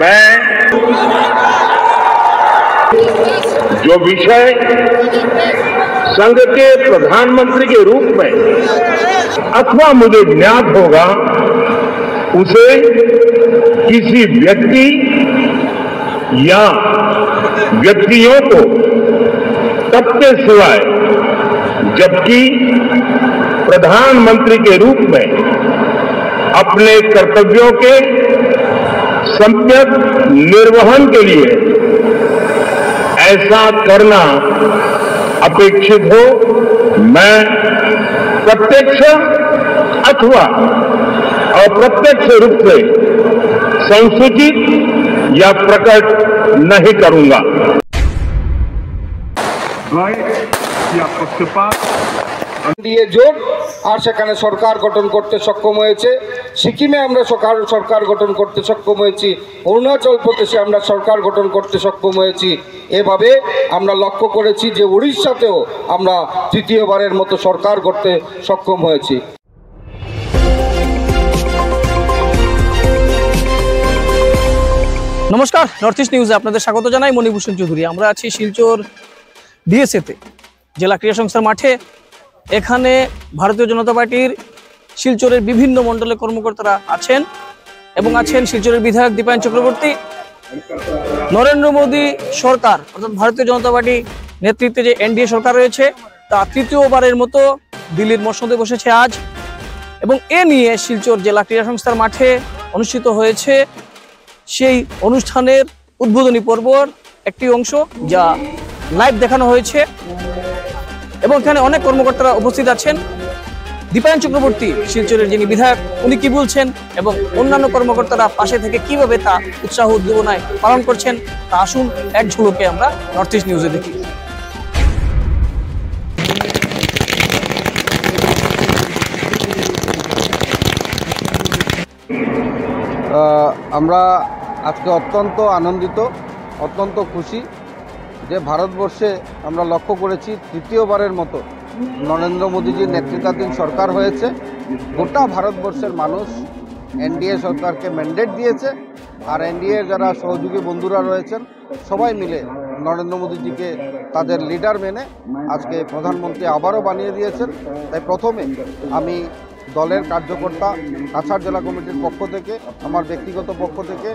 मैं जो विषय संघ के प्रधानमंत्री के रूप में अथवा मुझे ज्ञात होगा उसे किसी व्यक्ति या व्यक्तियों को तब के सिवाय जबकि प्रधानमंत्री के रूप में अपने कर्तव्यों के सम्यक निर्वहन के लिए ऐसा करना अपेक्षित हो, मैं प्रत्यक्ष अथवा अप्रत्यक्ष रूप से संसूचित या प्रकट नहीं करूंगा। দিয়ে জোট আর সেখানে সরকার গঠন করতে সক্ষম হয়েছে। সিকিমে আমরা সরকার গঠন করতে সক্ষম হয়েছি, অরুণাচল প্রদেশে আমরা সরকার গঠন করতে সক্ষম হয়েছি। এভাবে আমরা লক্ষ্য করেছি যে উড়িষ্যাতেও আমরা তৃতীয়বারের মতো সরকার করতে সক্ষম হয়েছি। নমস্কার, নর্থ ইস্ট নিউজে আপনাদের স্বাগত জানাই। মণিভূষণ চৌধুরী। আমরা আছি শিলচর ডিএসএতে, জেলা ক্রীড়া সংস্থার মাঠে। এখানে ভারতীয় জনতা পার্টির শিলচরের বিভিন্ন মণ্ডলের কর্মকর্তারা আছেন এবং আছেন শিলচরের বিধায়ক দীপায়ন চক্রবর্তী। নরেন্দ্র মোদী সরকার অর্থাৎ ভারতীয় জনতা পার্টি নেতৃত্বে যে এনডিএ সরকার রয়েছে তা তৃতীয়বারের মতো দিল্লির মসনদে বসেছে আজ, এবং এ নিয়ে শিলচর জেলা ক্রীড়া সংস্থার মাঠে অনুষ্ঠিত হয়েছে সেই অনুষ্ঠানের উদ্বোধনী পর্বর একটি অংশ, যা লাইভ দেখানো হয়েছে এবং এখানে অনেক কর্মকর্তারা উপস্থিত আছেন। দীপায়ন চক্রবর্তী শিলচরের যিনি বিধায়ক, উনি কি বলছেন এবং অন্যান্য কর্মকর্তারা পাশে থেকে কিভাবে তা উৎসাহ উদ্দীপনায় পালন করছেন তা আসুন এক ঝলকে আমরা নর্থ ইস্ট নিউজে দেখি। আমরা আজকে অত্যন্ত আনন্দিত, অত্যন্ত খুশি যে ভারতবর্ষে আমরা লক্ষ্য করেছি তৃতীয়বারের মতো নরেন্দ্র মোদীজির নেতৃত্বাধীন সরকার হয়েছে। গোটা ভারতবর্ষের মানুষ এনডিএ সরকারকে ম্যান্ডেট দিয়েছে, আর এনডিএর যারা সহযোগী বন্ধুরা রয়েছেন সবাই মিলে নরেন্দ্র মোদীজিকে তাদের লিডার মেনে আজকে প্রধানমন্ত্রী আবারও বানিয়ে দিয়েছেন। তাই প্রথমে আমি দলের কার্যকর্তা কাছাড় জেলা কমিটির পক্ষ থেকে, আমার ব্যক্তিগত পক্ষ থেকে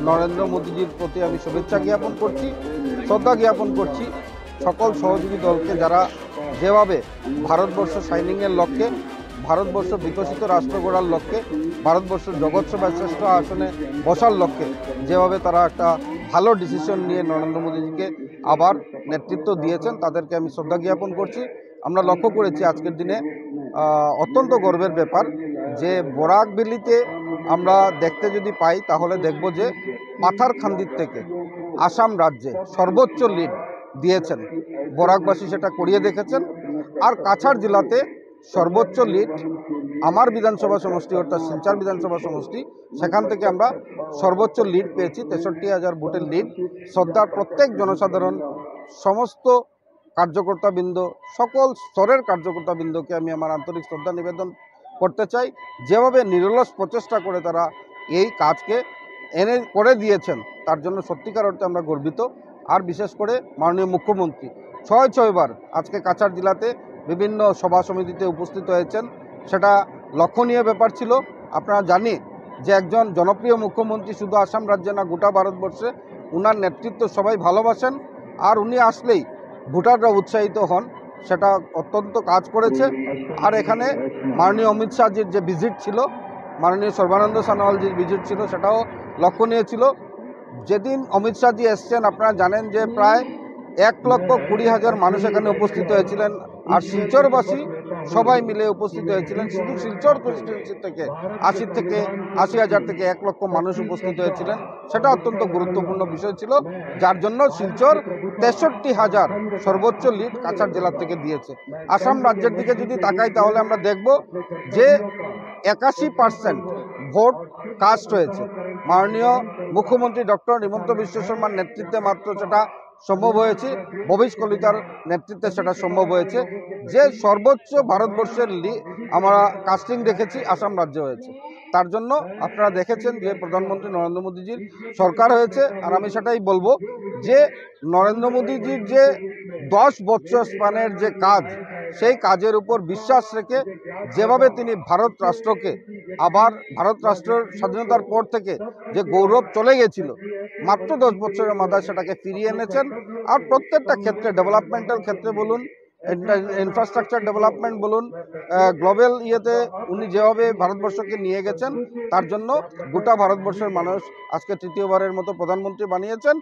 নরেন্দ্র মোদীজির প্রতি আমি শুভেচ্ছা জ্ঞাপন করছি, শ্রদ্ধা জ্ঞাপন করছি সকল সহযোগী দলকে, যারা যেভাবে ভারতবর্ষ শাইনিংয়ের লক্ষ্যে, ভারতবর্ষ বিকশিত রাষ্ট্র গড়ার লক্ষ্যে, ভারতবর্ষ জগৎসভায় শ্রেষ্ঠ আসনে বসার লক্ষ্যে যেভাবে তারা একটা ভালো ডিসিশন নিয়ে নরেন্দ্র মোদীজিকে আবার নেতৃত্ব দিয়েছেন, তাদেরকে আমি শ্রদ্ধা জ্ঞাপন করছি। আমরা লক্ষ্য করেছি আজকের দিনে অত্যন্ত গর্বের ব্যাপার যে বরাক ভ্যালিতে আমরা দেখতে যদি পাই তাহলে দেখব যে পাথারকান্দির থেকে আসাম রাজ্যে সর্বোচ্চ লিড দিয়েছেন বরাকবাসী, সেটা করিয়ে দেখেছেন। আর কাছাড় জেলাতে সর্বোচ্চ লিড আমার বিধানসভা সমষ্টি অর্থাৎ শিলচর বিধানসভা সমষ্টি, সেখান থেকে আমরা সর্বোচ্চ লিড পেয়েছি, 63,000 ভোটের লিড। শ্রদ্ধার প্রত্যেক জনসাধারণ, সমস্ত কার্যকর্তাবৃন্দ, সকল স্তরের কার্যকর্তাবৃন্দকে আমি আমার আন্তরিক শ্রদ্ধা নিবেদন করতে চাই। যেভাবে নিরলস প্রচেষ্টা করে তারা এই কাজকে করে দিয়েছেন, তার জন্য সত্যিকার অর্থে আমরা গর্বিত। আর বিশেষ করে মাননীয় মুখ্যমন্ত্রী 6বার আজকে কাছাড় জেলাতে বিভিন্ন সভা সমিতিতে উপস্থিত হয়েছেন, সেটা লক্ষণীয় ব্যাপার ছিল। আপনারা জানি যে একজন জনপ্রিয় মুখ্যমন্ত্রী শুধু আসাম রাজ্যে না, গোটা ভারতবর্ষে উনার নেতৃত্ব সবাই ভালোবাসেন, আর উনি আসলেই ভোটাররা উৎসাহিত হন, সেটা অত্যন্ত কাজ করেছে। আর এখানে মাননীয় অমিত শাহজির যে ভিজিট ছিল, মাননীয় সর্বানন্দ সোনোয়ালজির ভিজিট ছিল, সেটাও লক্ষণীয় ছিল। যেদিন অমিত শাহজি এসছেন, আপনারা জানেন যে প্রায় 1,20,000 মানুষ এখানে উপস্থিত হয়েছিলেন, আর শিলচরবাসী সবাই মিলে উপস্থিত হয়েছিলেন। শুধু শিলচর কনস্টিটিউয়েন্সি থেকে 80,000 থেকে 1 লক্ষ মানুষ উপস্থিত হয়েছিলেন, সেটা অত্যন্ত গুরুত্বপূর্ণ বিষয় ছিল, যার জন্য শিলচর 63,000 সর্বোচ্চ লিড কাছাড় জেলা থেকে দিয়েছে। আসাম রাজ্যের দিকে যদি তাকাই তাহলে আমরা দেখব যে 81% ভোট কাস্ট হয়েছে। মাননীয় মুখ্যমন্ত্রী ডক্টর হিমন্ত বিশ্ব শর্মার নেতৃত্বে মাত্র সেটা সম্ভব হয়েছে, ভবিষ্য কলিতার নেতৃত্বে সেটা সম্ভব হয়েছে। যে সর্বোচ্চ ভারতবর্ষের আমরা কাস্টিং দেখেছি আসাম রাজ্য হয়েছে। তার জন্য আপনারা দেখেছেন যে প্রধানমন্ত্রী নরেন্দ্র মোদীজির সরকার হয়েছে। আর আমি সেটাই বলবো যে নরেন্দ্র মোদীজির যে 10 বছর স্পানের যে কাজ, সেই কাজের উপর বিশ্বাস রেখে যেভাবে তিনি ভারত রাষ্ট্রকে আবার ভারত রাষ্ট্রের স্বাধীনতার পর থেকে যে গৌরব চলে গেছিল, মাত্র 10 বছরের মাথায় সেটাকে ফিরিয়ে এনেছেন। আর প্রত্যেকটা ক্ষেত্রে, ডেভেলপমেন্টাল ক্ষেত্রে বলুন, ইনফ্রাস্ট্রাকচার ডেভেলপমেন্ট বলুন, গ্লোবাল ইয়েতে উনি যেভাবে ভারতবর্ষকে নিয়ে গেছেন, তার জন্য গোটা ভারতবর্ষের মানুষ আজকে তৃতীয়বারের মতো প্রধানমন্ত্রী বানিয়েছেন।